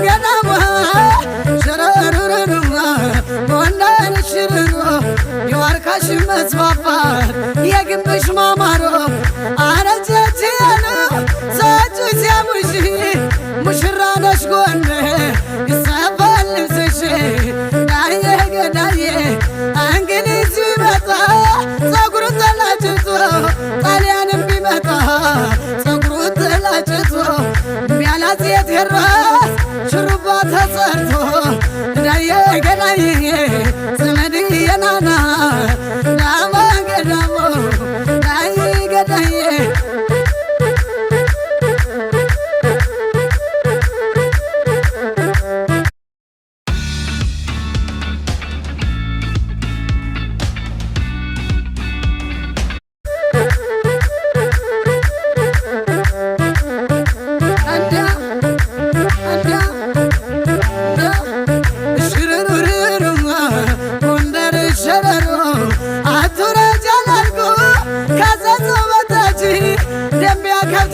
ገዳሙ ሽረሩሩሩ ጎንደር ሽሩሩ የዋርካሽ መስፋፋት የግንብሽ ማማሮ አረጀች ያሉ ሰዎቹ ሲያሙሽ ሙሽራ ነሽ ጎንደር ይሰፋል ልብስሽ ዳዬ ገዳዬ እንግሊዝ ቢመጣ ፀጉሩ ተላጭቶ ጣሊያንም ቢመጣ ፀጉሩ ተላጭቶ ቢያላት የቴራስ ሽሩባ ተሰርቶ ዳዬ ገዳዬ ዘመድዬ ናና ዳማ ገዳሞ ዳዬ ገዳዬ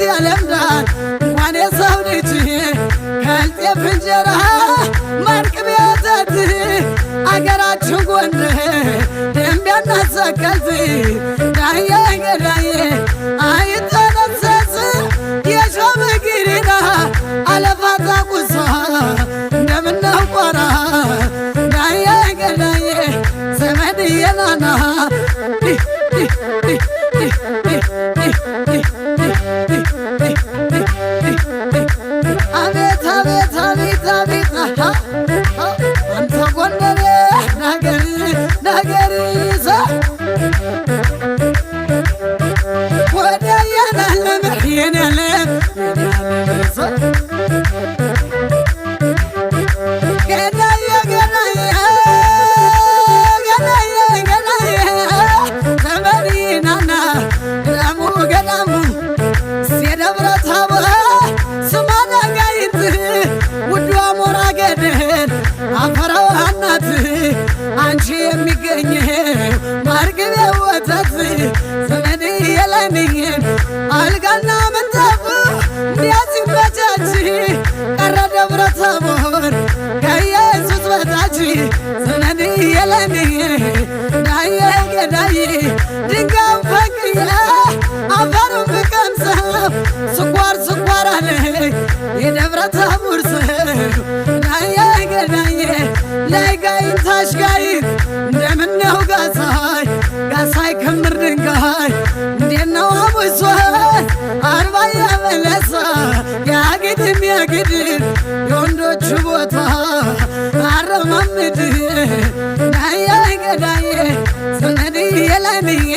ያለምዳል እንኳን የሰው ልጅ ከልጤፍ እንጀራ ማርቅቤ ወተት አገራችን ጎንደር ደንቢያና ሰቀልት ዳዬ ገዳዬ አይተነሰስ የሾም ግሪና አለፋታ ቁሷ እንደምነው ቆራ ዳዬ ገዳዬ ዘመድዬ ናና አቤት አቤት አቤት አቤት አንተ ጎንደሬ ነገር ነገር ይዛ ወደ ያላለም የኔለም ገዳዬ ገዳዬ ገዳዬ ገዳዬ ዘመሪናና ገዳሙ ገዳሙ የደብረ ታቦር ስማና ጋይት ውዷ ሞራ ገደል አፈራዋ እናት አንቺ የሚገኘው ማርግቤ ወተት ዘመድ የለኝም አልጋና ምንጣፍ እንዲያሲመቻች ቀረ ደብረ ታቦር ከኢየሱስ በታች ዘመድ የለኝም ዳዬ ገዳዬ ድንጋዩን ፈንቅዬ አፈሩን ብቀምሰው ስኳር ስኳር አለኝ የደብረ ታቦር ሰው ዳዬ ገዳዬ ላይ ጋይን ታች ጋይን እንደምነው ጋሳይ ጋሳይ ክምር ድንጋይ እንዴት ነው አቡሷት አርባ ያመለሳ ያግድም ያግድም የወንዶቹ ቦታ አረማምድ ዳዬ ገዳዬ ዘመድዬ ለምዬ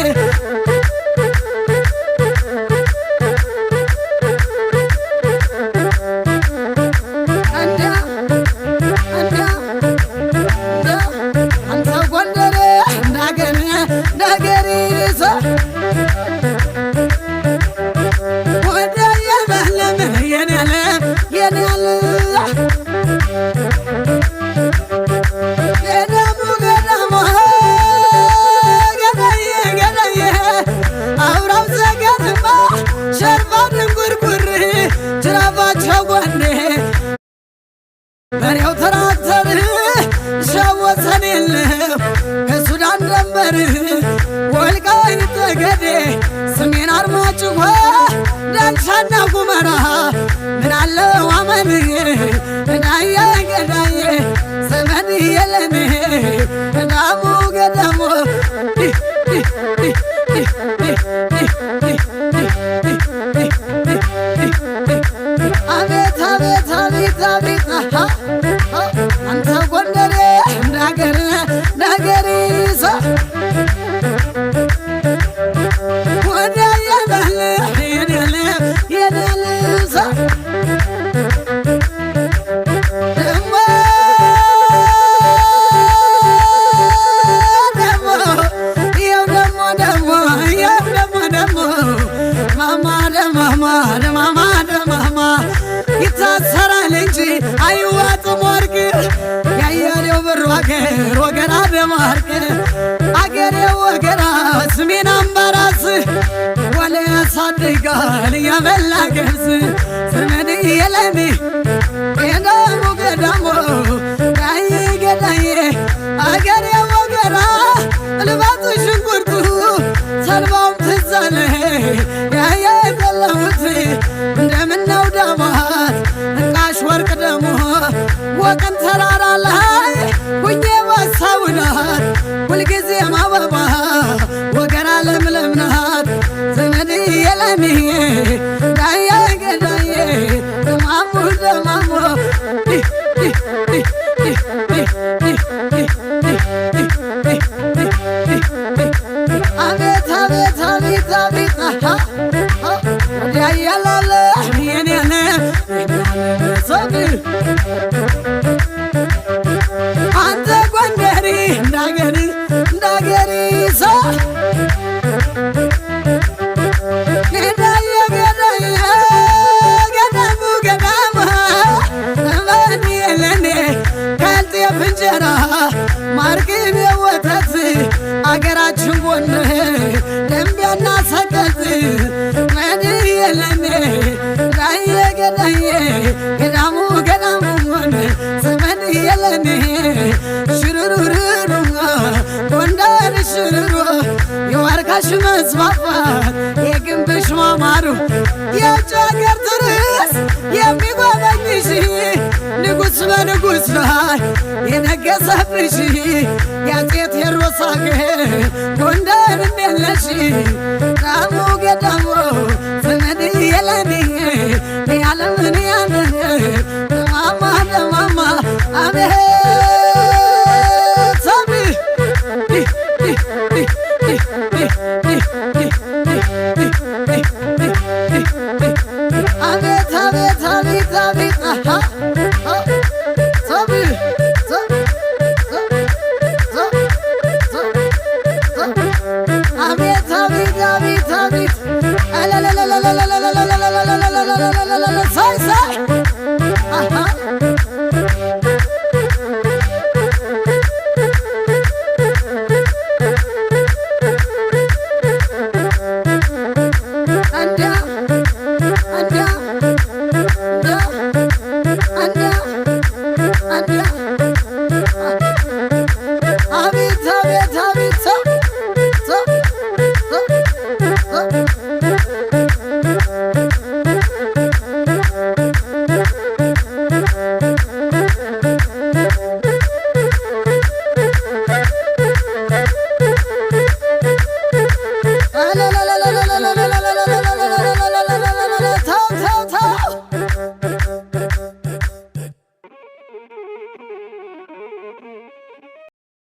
በሬው ተራተር ሻወሰን የለው ከሱዳን ደንበር ወልቃይት ጠገዴ ሰሜን አርማጭሆ ዳንሻና ጉመራ ምናለው አመን ዳዬ ገዳዬ ዘመድዬ ለኔ ገዳሙ ገዳሙ አቤት አቤት አቤት አቤት አንተ ጎንደሬ ነገር ነገር ይዛ ወደ ያለ የደለ የደልዛ ደሞ ያው ደሞ ማማ ደማማ ደማማ ደማማ ይታሰራል እንጂ አይዋጥም ወርቅ ያያሌው ብር አገር ወገራ ደማርቅ አገሬ ወገራ ስሜን አምባራስ ወለ ያሳድጋል ያበላ ገብስ ዘመድዬ ለኔ የደሙ ወቀን ተራራ ላይ ሁኜ በሀሳቡ ናት ሁልጊዜም አበባ ወገራ ለምለም ናት ዘመድ የለኔ ዳዬ ገዳዬ ደማሙ ደማሙ አቤት አቤት አቤት አቤት ወዲያ ያላለ የኔነ ሰብ አንተ ጎንደሪ እንዳገሪ ሰው ገዳዬ ገዳዬ ገዳሙ ገዳማ እመን የለኔ ከልጤፍ እንጀራ ማርቅቤ ወተት አገራችን ጎንደር ደንቢያና ሰቀት እመን የለኔ ገዳዬ ገዳዬ ገዳሙ ገዳሙ ዘመን የለኔ ሽሩሩሩ ጎንደር ሽሩሩ የዋርካሽ መስፋፋት የግንብሽ ማማሩ የውጭ አገር ትርስ የሚጎበኝሽ ንጉሥ በንጉሥ ላይ የነገሰብሽ የአፄ ቴዎድሮስ አገር ጎንደር እንደለሽ ዳሙ ገዳሙ ዘመድ የለኔ ያለምን ያምን ደማማ ደማማ አቤት ሳቢ አቤት አቤት አቤት አቤት ሳቢ አቤት አቤት አቤት አቤት ሳይ ሳይ